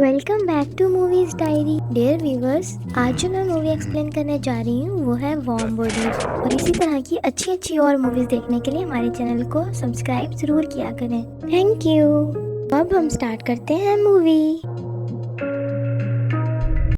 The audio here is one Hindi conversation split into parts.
Welcome back to Movies Diary dear viewers. आज जो मैं मूवी एक्सप्लेन करने जा रही हूँ वो है वार्म बॉडीज। और इसी तरह की अच्छी अच्छी और मूवीज देखने के लिए हमारे चैनल को सब्सक्राइब जरूर किया करें। Thank you. अब हम स्टार्ट करते हैं मूवी।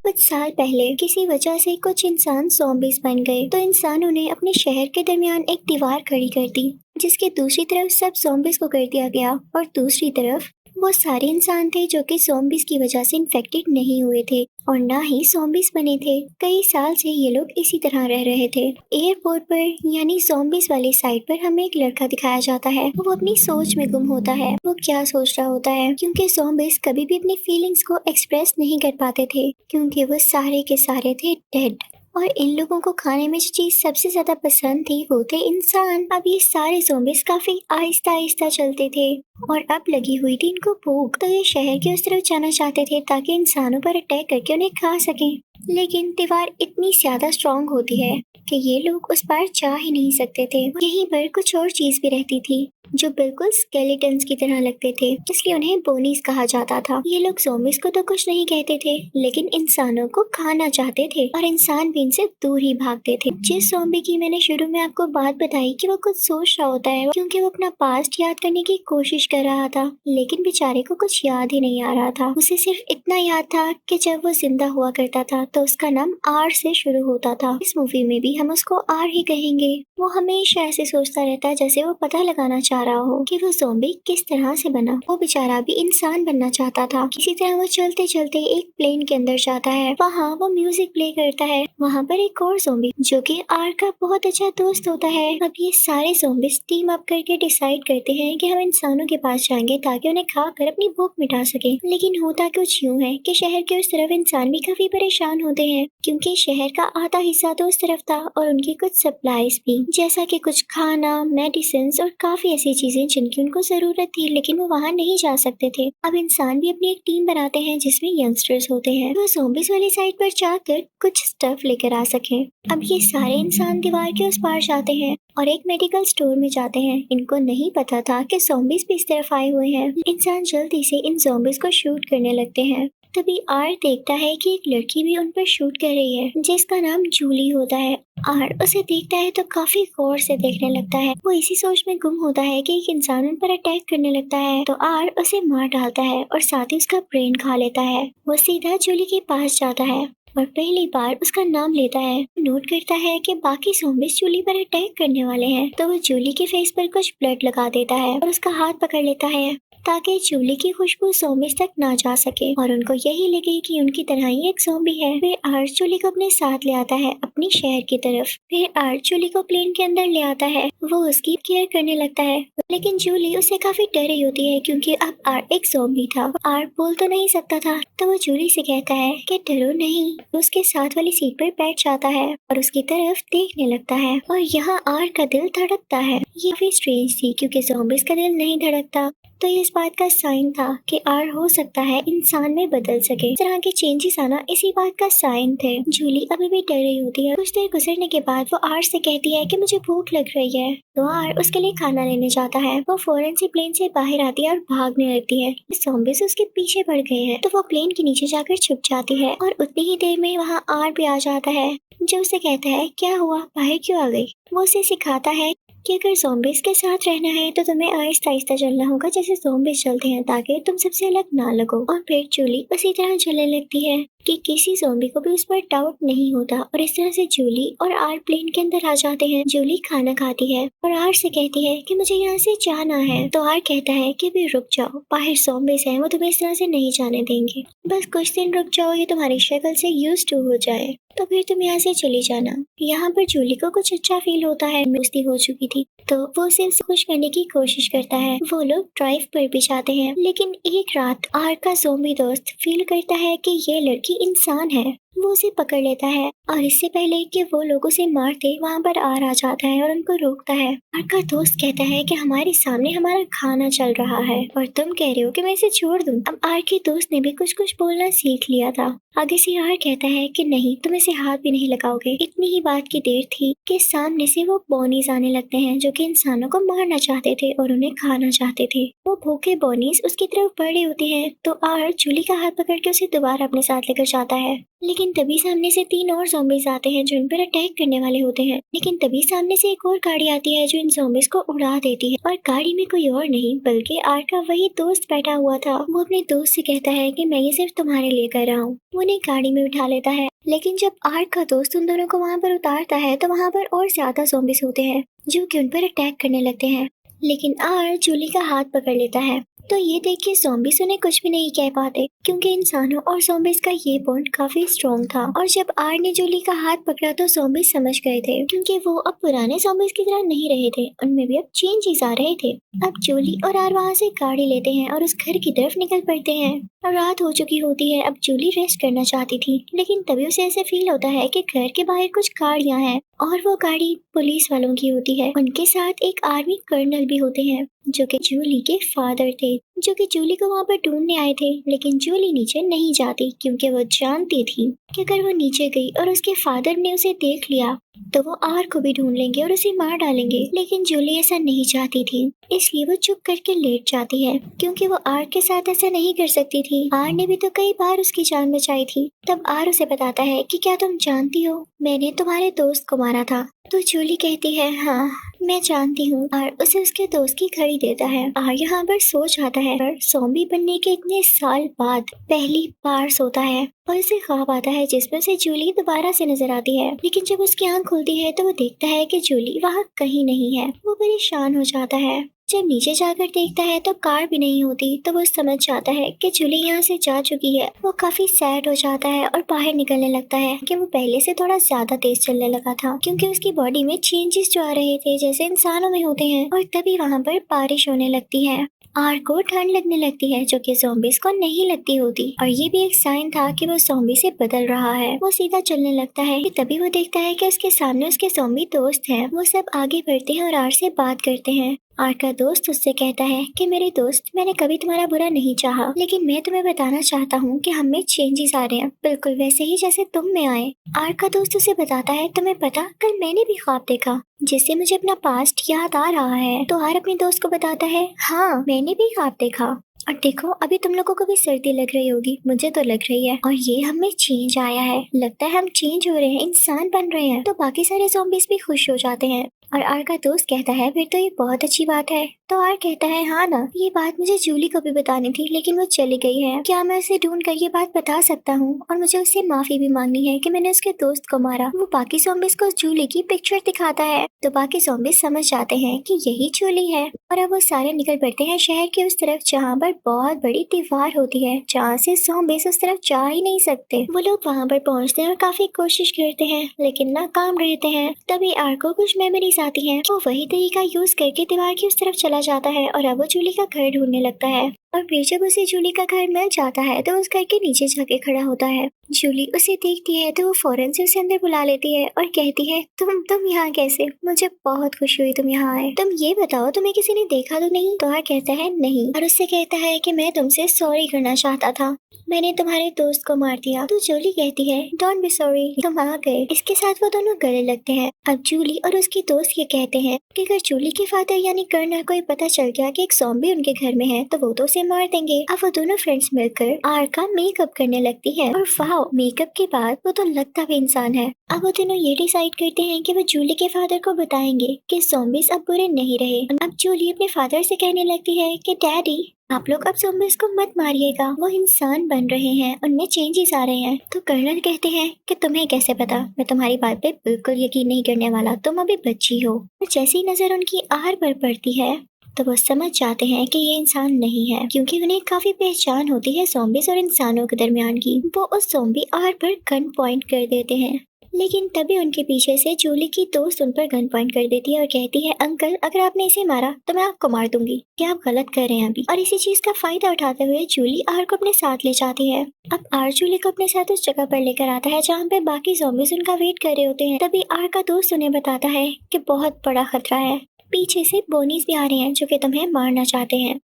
कुछ साल पहले किसी वजह से कुछ इंसान ज़ॉम्बीज बन गए तो इंसानों ने अपने शहर के दरमियान एक दीवार खड़ी कर दी, जिसके दूसरी तरफ सब ज़ॉम्बीज को कर दिया गया और दूसरी तरफ वो सारे इंसान थे जो कि ज़ॉम्बीज की वजह से इन्फेक्टेड नहीं हुए थे और ना ही ज़ॉम्बीज बने थे। कई साल से ये लोग इसी तरह रह रहे थे। एयरपोर्ट पर यानी ज़ॉम्बीज वाली साइड पर हमें एक लड़का दिखाया जाता है। वो अपनी सोच में गुम होता है। वो क्या सोच रहा होता है, क्योंकि ज़ॉम्बीज कभी भी अपनी फीलिंग्स को एक्सप्रेस नहीं कर पाते थे, क्योंकि वो सारे के सारे थे डेड। और इन लोगों को खाने में जो चीज सबसे ज्यादा पसंद थी वो थे इंसान। अब ये सारे ज़ॉम्बीज काफी आहिस्ता आहिस्ता चलते थे और अब लगी हुई थी इनको भूख, तो ये शहर की उस तरफ जाना चाहते थे ताकि इंसानों पर अटैक करके उन्हें खा सकें। लेकिन दीवार इतनी ज्यादा स्ट्रांग होती है कि ये लोग उस पार जा ही नहीं सकते थे। यहीं पर कुछ और चीज भी रहती थी जो बिल्कुल स्केलेटन्स की तरह लगते थे, इसलिए उन्हें बोनीज कहा जाता था। ये लोग ज़ॉम्बीज को तो कुछ नहीं कहते थे, लेकिन इंसानों को खाना चाहते थे और इंसान भी इनसे दूर ही भागते थे। जिस ज़ॉम्बी की मैंने शुरू में आपको बात बताई कि वो कुछ सोच रहा होता है, क्योंकि वो अपना पास्ट याद करने की कोशिश कर रहा था, लेकिन बेचारे को कुछ याद ही नहीं आ रहा था। उसे सिर्फ इतना याद था कि जब वो जिंदा हुआ करता था तो उसका नाम आर से शुरू होता था। इस मूवी में भी हम उसको आर ही कहेंगे। वो हमेशा ऐसे सोचता रहता है जैसे वो पता लगाना चाह रहा हो कि वो ज़ॉम्बी किस तरह से बना। वो बेचारा भी इंसान बनना चाहता था। किसी तरह वो चलते चलते एक प्लेन के अंदर जाता है। वहाँ वो म्यूजिक प्ले करता है। वहाँ पर एक और ज़ॉम्बी जो कि आर का बहुत अच्छा दोस्त होता है। अब ये सारे ज़ॉम्बीज टीम अप करके डिसाइड करते हैं कि हम इंसानों के पास जाएंगे ताकि उन्हें खाकर अपनी भूख मिटा सके। लेकिन होता कुछ यूँ है कि शहर के उस तरफ इंसान भी काफी परेशान होते हैं, क्योंकि शहर का आधा हिस्सा तो उस तरफ था और उनकी कुछ सप्लाईज भी, जैसा कि कुछ खाना, मेडिसिन और काफी ऐसी चीजें जिनकी उनको जरूरत थी, लेकिन वो वहाँ नहीं जा सकते थे। अब इंसान भी अपनी एक टीम बनाते हैं जिसमें यंगस्टर्स होते हैं, वो ज़ॉम्बीज वाली साइड पर जाकर कुछ स्टफ लेकर आ सके। अब ये सारे इंसान दीवार के उस पार जाते हैं और एक मेडिकल स्टोर में जाते हैं। इनको नहीं पता था कि ज़ॉम्बीज भी इस तरफ आए हुए हैं। इंसान जल्दी से इन ज़ॉम्बीज को शूट करने लगते हैं। तभी आर देखता है कि एक लड़की भी उन पर शूट कर रही है, जिसका नाम जूली होता है। आर उसे देखता है तो काफी गौर से देखने लगता है। वो इसी सोच में गुम होता है कि एक इंसान उन पर अटैक करने लगता है, तो आर उसे मार डालता है और साथ ही उसका ब्रेन खा लेता है। वो सीधा जूली के पास जाता है और पहली बार उसका नाम लेता है। नोट करता है कि बाकी ज़ॉम्बीज जूली पर अटैक करने वाले हैं, तो वो जूली के फेस पर कुछ ब्लड लगा देता है और उसका हाथ पकड़ लेता है ताकि जूली की खुशबू ज़ॉम्बीज तक ना जा सके और उनको यही लगे कि उनकी तरह ही एक ज़ॉम्बी है। फिर आर जूली को अपने साथ ले आता है अपनी शहर की तरफ। फिर आर जूली को प्लेन के अंदर ले आता है। वो उसकी केयर करने लगता है, लेकिन जूली उससे काफी डरी होती है क्योंकि अब आर एक ज़ॉम्बी था। आर बोल तो नहीं सकता था, तो वो जूली से कहता है कि डरो नहीं। वो उसके साथ वाली सीट पर बैठ जाता है और उसकी तरफ देखने लगता है और यहाँ आर का दिल धड़कता है। ये काफी स्ट्रेंज थी क्योंकि ज़ॉम्बीज का दिल नहीं धड़कता, तो ये इस बात का साइन था कि आर हो सकता है इंसान में बदल सके। इस तरह के चेंजेस आना इसी बात का साइन थे। जूली अभी भी डर रही होती है। कुछ देर गुजरने के बाद वो आर से कहती है कि मुझे भूख लग रही है, तो आर उसके लिए खाना लेने जाता है। वो फौरन से प्लेन से बाहर आती है और भागने लगती है। ज़ॉम्बीज उसके पीछे पड़ गए हैं, तो वो प्लेन के नीचे जाकर छुप जाती है और उतनी ही देर में वहाँ आर भी आ जाता है, जो उसे कहता है क्या हुआ, बाहर क्यों आ गई। वो उसे सिखाता है कि अगर ज़ॉम्बीज के साथ रहना है तो तुम्हें आहिस्ता आहिस्ता चलना होगा जैसे ज़ॉम्बीज चलते हैं, ताकि तुम सबसे अलग ना लगो। और फिर जूली उसी तरह चलने लगती है कि किसी ज़ॉम्बी को भी उस पर डाउट नहीं होता और इस तरह से जूली और आर प्लेन के अंदर आ जाते हैं। जूली खाना खाती है और आर से कहती है कि मुझे यहाँ से जाना है, तो आर कहता है कि भी रुक जाओ, बाहर ज़ॉम्बीज हैं, वो तुम्हें इस तरह से नहीं जाने देंगे। बस कुछ दिन रुक जाओ, ये तुम्हारी शक्ल से यूज्ड टू हो जाए, तो फिर तुम यहाँ से चली जाना। यहाँ पर जूली को कुछ अच्छा फील होता है, दोस्ती हो चुकी थी, तो वो उसे खुश करने की कोशिश करता है। वो लोग ड्राइव पर भी जाते हैं, लेकिन एक रात आर का ज़ॉम्बी दोस्त फील करता है कि ये लड़की इंसान है। वो उसे पकड़ लेता है और इससे पहले कि वो लोग उसे मारते वहाँ पर आर आ जाता है और उनको रोकता है। आर का दोस्त कहता है कि हमारे सामने हमारा खाना चल रहा है और तुम कह रहे हो कि मैं इसे छोड़ दूं। अब आर के दोस्त ने भी कुछ कुछ बोलना सीख लिया था। आगे से आर कहता है कि नहीं, तुम इसे हाथ भी नहीं लगाओगे। इतनी ही बात की देर थी कि सामने से वो बॉनीज आने लगते हैं जो कि इंसानों को मारना चाहते थे और उन्हें खाना चाहते थे। वो भूखे बॉनीज उसकी तरफ बढ़े होते हैं तो आर जूली का हाथ पकड़ के उसे दोबारा अपने साथ लेकर जाता है। लेकिन तभी सामने से 3 और ज़ॉम्बीज आते हैं जो इन पर अटैक करने वाले होते हैं। लेकिन तभी सामने से एक और गाड़ी आती है जो इन ज़ॉम्बीज को उड़ा देती है और गाड़ी में कोई और नहीं बल्कि आर का वही दोस्त बैठा हुआ था। वो अपने दोस्त से कहता है कि मैं ये सिर्फ तुम्हारे लिए कर रहा हूँ। वो उन्हें गाड़ी में उठा लेता है। लेकिन जब आर का दोस्त उन दोनों को वहाँ पर उतारता है तो वहाँ पर और ज्यादा ज़ॉम्बीज होते हैं जो कि उन पर अटैक करने लगते हैं। लेकिन आर जूली का हाथ पकड़ लेता है तो ये देख के ज़ॉम्बीज उन्हें कुछ भी नहीं कह पाते क्योंकि इंसानों और ज़ॉम्बीज का ये बॉन्ड काफी स्ट्रॉन्ग था। और जब आर ने जूली का हाथ पकड़ा तो ज़ॉम्बीज समझ गए थे क्योंकि वो अब पुराने ज़ॉम्बीज की तरह नहीं रहे थे, उनमें भी अब चेंजेस आ रहे थे। अब जूली और आर वहाँ से गाड़ी लेते हैं और उस घर की तरफ निकल पड़ते हैं। और रात हो चुकी होती है। अब जूली रेस्ट करना चाहती थी लेकिन तभी उसे ऐसे फील होता है कि घर के बाहर कुछ गाड़ियां हैं और वो गाड़ी पुलिस वालों की होती है। उनके साथ एक आर्मी कर्नल भी होते हैं जो कि जूली के फादर थे, जो कि जूली को वहाँ पर ढूंढने आए थे। लेकिन जूली नीचे नहीं जाती क्योंकि वो जानती थी कि अगर वो नीचे गई और उसके फादर ने उसे देख लिया तो वो आर को भी ढूंढ लेंगे और उसे मार डालेंगे। लेकिन जूली ऐसा नहीं चाहती थी इसलिए वो चुप करके लेट जाती है क्योंकि वो आर के साथ ऐसा नहीं कर सकती थी। आर ने भी तो कई बार उसकी जान बचाई थी। तब आर उसे बताता है कि क्या तुम जानती हो मैंने तुम्हारे दोस्त को मारा था। तो जूली कहती है हाँ मैं जानती हूँ। आर उसे उसके दोस्त की घड़ी देता है। आर यहाँ पर सो जाता है पर ज़ॉम्बी बनने के इतने साल बाद पहली बार सोता है और उसे ख्वाब आता है जिसमें से जूली दोबारा से नजर आती है। लेकिन जब उसकी आंख खुलती है तो वो देखता है कि जूली वहाँ कहीं नहीं है। वो परेशान हो जाता है। जब नीचे जाकर देखता है तो कार भी नहीं होती तो वो समझ जाता है कि जूली यहाँ से जा चुकी है। वो काफी सैड हो जाता है और बाहर निकलने लगता है कि वो पहले से थोड़ा ज्यादा तेज चलने लगा था क्योंकि उसकी बॉडी में चेंजेस जो आ रहे थे जैसे इंसानों में होते हैं। और तभी वहाँ पर बारिश होने लगती है। आर को ठंड लगने लगती है जो कि ज़ॉम्बीज को नहीं लगती होती और ये भी एक साइन था कि वो ज़ॉम्बी से बदल रहा है। वो सीधा चलने लगता है कि तभी वो देखता है कि उसके सामने उसके ज़ॉम्बी दोस्त हैं। वो सब आगे बढ़ते हैं और आर से बात करते हैं। आर का दोस्त उससे कहता है कि मेरे दोस्त मैंने कभी तुम्हारा बुरा नहीं चाहा लेकिन मैं तुम्हें बताना चाहता हूँ कि हम में चेंजेस आ रहे हैं बिल्कुल वैसे ही जैसे तुम में आए। आर का दोस्त उसे बताता है तुम्हें पता कल मैंने भी ख्वाब देखा जिससे मुझे अपना पास्ट याद आ रहा है। तो आर अपने दोस्त को बताता है हाँ मैंने भी ख्वाब देखा और देखो अभी तुम लोगों को भी सर्दी लग रही होगी, मुझे तो लग रही है। और ये हमें चेंज आया है, लगता है हम चेंज हो रहे हैं, इंसान बन रहे हैं। तो बाकी सारे ज़ॉम्बीज भी खुश हो जाते हैं। और आर का दोस्त कहता है फिर तो ये बहुत अच्छी बात है। तो आर कहता है हाँ ना, ये बात मुझे जूली को भी बतानी थी लेकिन वो चली गई है। क्या मैं उसे ढूंढ कर ये बात बता सकता हूँ और मुझे उससे माफी भी मांगनी है कि मैंने उसके दोस्त को मारा। वो बाकी ज़ॉम्बीज को जूली की पिक्चर दिखाता है तो बाकी ज़ॉम्बीज समझ जाते हैं कि यही जूली है। और अब वो सारे निकल पड़ते हैं शहर के उस तरफ जहाँ पर बहुत बड़ी दीवार होती है जहाँ से ज़ॉम्बीज उस तरफ जा ही नहीं सकते। वो लोग वहाँ पर पहुँचते हैं और काफी कोशिश करते हैं लेकिन नाकाम रहते हैं। तभी आर को कुछ मेमोरीज आती हैं। वो वही तरीका यूज करके दीवार की उस तरफ चला जाता है और अब वो जूली का घर ढूंढने लगता है। और फिर जब उसे जूली का घर मिल जाता है तो उस घर के नीचे जाके खड़ा होता है। जूली उसे देखती है तो वो फौरन से उसे अंदर बुला लेती है और कहती है तुम यहाँ कैसे? मुझे बहुत खुशी हुई तुम यहाँ आए। तुम ये बताओ तुम्हें किसी ने देखा तो नहीं? तो कहता है नहीं और उससे कहता है कि मैं तुमसे सॉरी करना चाहता था, मैंने तुम्हारे दोस्त को मार दिया। तो जूली कहती है डोंट बी सॉरी, तुम आ गए। इसके साथ वो दोनों गले लगते हैं। अब जूली और उसकी दोस्त ये कहते हैं कि अगर जूली के फादर यानी कर्नल को पता चल गया कि एक ज़ॉम्बी उनके घर में है तो वो तो उसे मार देंगे। अब वो दोनों फ्रेंड्स मिलकर आर का मेकअप करने लगती है और वाओ मेकअप के बाद वो तो लगता भी इंसान है। अब वो दोनों ये डिसाइड करते हैं कि वो जूली के फादर को बताएंगे कि ज़ॉम्बीज अब बुरे नहीं रहे। अब जूली अपने फादर से कहने लगती है कि डैडी आप लोग अब ज़ॉम्बीज को मत मारिएगा, वो इंसान बन रहे हैं, उनमें चेंजेस आ रहे हैं। तो कर्नल कहते हैं कि तुम्हें कैसे पता? मैं तुम्हारी बात पे बिल्कुल यकीन नहीं करने वाला, तुम अभी बच्ची हो। और जैसी नजर उनकी आर पर पड़ती है तो वो समझ जाते हैं कि ये इंसान नहीं है क्योंकि उन्हें काफी पहचान होती है ज़ॉम्बीज और इंसानों के दरमियान की। वो उस ज़ॉम्बी आर पर गन पॉइंट कर देते हैं लेकिन तभी उनके पीछे से जूली की दोस्त उन पर गन पॉइंट कर देती है और कहती है, अंकल अगर आपने इसे मारा तो मैं आपको मार दूंगी, क्या आप गलत कर रहे हैं अभी। और इसी चीज का फायदा उठाते हुए जूली आर को अपने साथ ले जाती है। अब आर जूली को अपने साथ उस जगह पर लेकर आता है जहाँ पे बाकी ज़ॉम्बीज उनका वेट कर रहे होते हैं। तभी आर का दोस्त उन्हें बताता है कि बहुत बड़ा खतरा है, पीछे से बोनीज भी आ रहे हैं जो कि तुम्हें मारना चाहते हैं,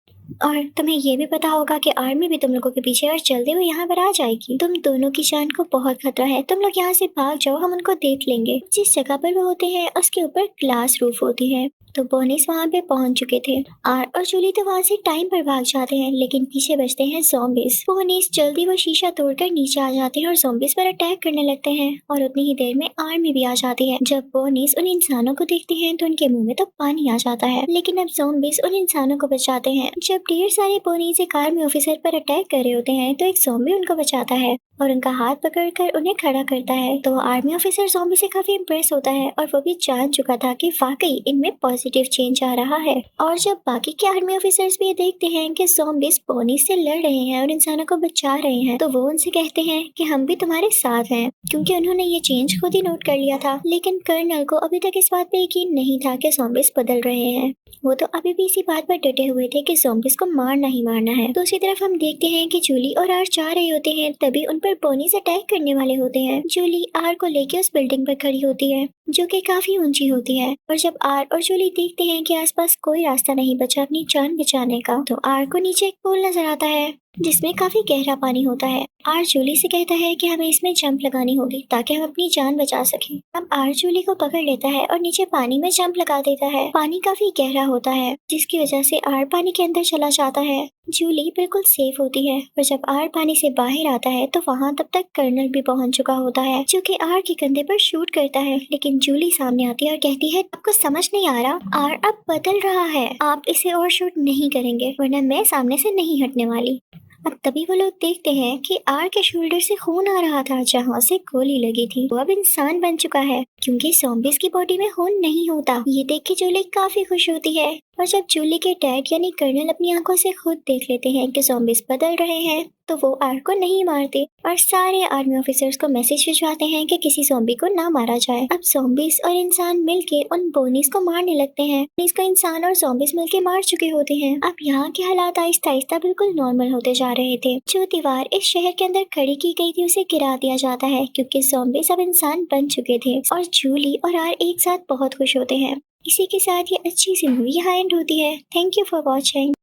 और तुम्हें ये भी पता होगा कि आर्मी भी तुम लोगों के पीछे और जल्दी वो यहाँ पर आ जाएगी। तुम दोनों की जान को बहुत खतरा है, तुम लोग यहाँ से भाग जाओ, हम उनको देख लेंगे। जिस जगह पर वो होते हैं उसके ऊपर ग्लास रूफ होती है, तो बोनिस वहाँ पे पहुंच चुके थे। आर और जूली तो वहाँ से टाइम पर भाग जाते हैं, लेकिन पीछे बचते हैं ज़ॉम्बीज। बोनिस जल्दी वो शीशा तोड़कर नीचे आ जाते हैं और ज़ॉम्बीज पर अटैक करने लगते हैं, और उतनी ही देर में आर्मी भी आ जाती है। जब बोनिस उन इंसानों को देखते हैं तो उनके मुंह में तो पानी आ जाता है, लेकिन अब ज़ॉम्बीज उन इंसानों को बचाते हैं। जब ढेर सारे बोनिस एक आर्मी ऑफिसर पर अटैक कर रहे होते हैं तो एक ज़ॉम्बी उनको बचाता है और उनका हाथ पकड़कर उन्हें खड़ा करता है। तो आर्मी ऑफिसर ज़ॉम्बी से काफी इम्प्रेस होता है और वो भी जान चुका था कि वाकई इनमें पॉजिटिव चेंज आ रहा है। और जब बाकी के आर्मी ऑफिसर्स भी ये देखते हैं कि ज़ॉम्बीज बोनीस से लड़ रहे हैं और इंसानों को बचा रहे हैं, तो वो उनसे कहते हैं कि हम भी तुम्हारे साथ हैं, क्योंकि उन्होंने ये चेंज खुद ही नोट कर लिया था। लेकिन कर्नल को अभी तक इस बात पे यकीन नहीं था कि ज़ॉम्बीज बदल रहे हैं। वो तो अभी भी इसी बात पर डटे हुए थे कि ज़ॉम्बीज को मारना ही मारना है। दूसरी तरफ हम देखते हैं कि जूली और आर जा रहे होते हैं, तभी उन पर बोनीस अटैक करने वाले होते हैं। जूली आर को लेके उस बिल्डिंग पर खड़ी होती है जो कि काफी ऊंची होती है, और जब आर और जूली देखते हैं कि आसपास कोई रास्ता नहीं बचा अपनी जान बचाने का, तो आर को नीचे एक पुल नजर आता है जिसमें काफी गहरा पानी होता है। आर जूली से कहता है कि हमें इसमें जंप लगानी होगी ताकि हम अपनी जान बचा सकें। अब आर जूली को पकड़ लेता है और नीचे पानी में जंप लगा देता है। पानी काफी गहरा होता है जिसकी वजह से आर पानी के अंदर चला जाता है। जूली बिल्कुल सेफ होती है, और जब आर पानी से बाहर आता है तो वहाँ तब तक कर्नल भी पहुँच चुका होता है जो कि आर के कंधे पर शूट करता है। लेकिन जूली सामने आती है और कहती है, आपको समझ नहीं आ रहा, आर अब बदल रहा है, आप इसे और शूट नहीं करेंगे वरना मैं सामने से नहीं हटने वाली। अब तभी वो लोग देखते हैं कि आर के शोल्डर से खून आ रहा था जहाँ से गोली लगी थी। वो अब इंसान बन चुका है क्योंकि ज़ॉम्बीज की बॉडी में खून नहीं होता। ये देख के जूली काफी खुश होती है, और जब जूली के डैड यानी कर्नल अपनी आंखों से खुद देख लेते हैं कि ज़ॉम्बीज बदल रहे हैं, तो वो आर को नहीं मारते और सारे आर्मी ऑफिसर्स को मैसेज भिजवाते हैं कि किसी ज़ॉम्बी को ना मारा जाए। अब ज़ॉम्बीज और इंसान मिलके उन बोनीस को मारने लगते हैं। इसको इंसान और ज़ॉम्बीज मिलके मार चुके होते हैं। अब यहाँ के हालात आहिस्ता आहिस्ता बिल्कुल नॉर्मल होते जा रहे थे। जो दीवार इस शहर के अंदर खड़ी की गई थी उसे गिरा दिया जाता है क्योंकि ज़ॉम्बीज अब इंसान बन चुके थे, और जूली और आर एक साथ बहुत खुश होते हैं। इसी के साथ ये अच्छी सी मूवी यहाँ एंड होती है। Thank you for watching.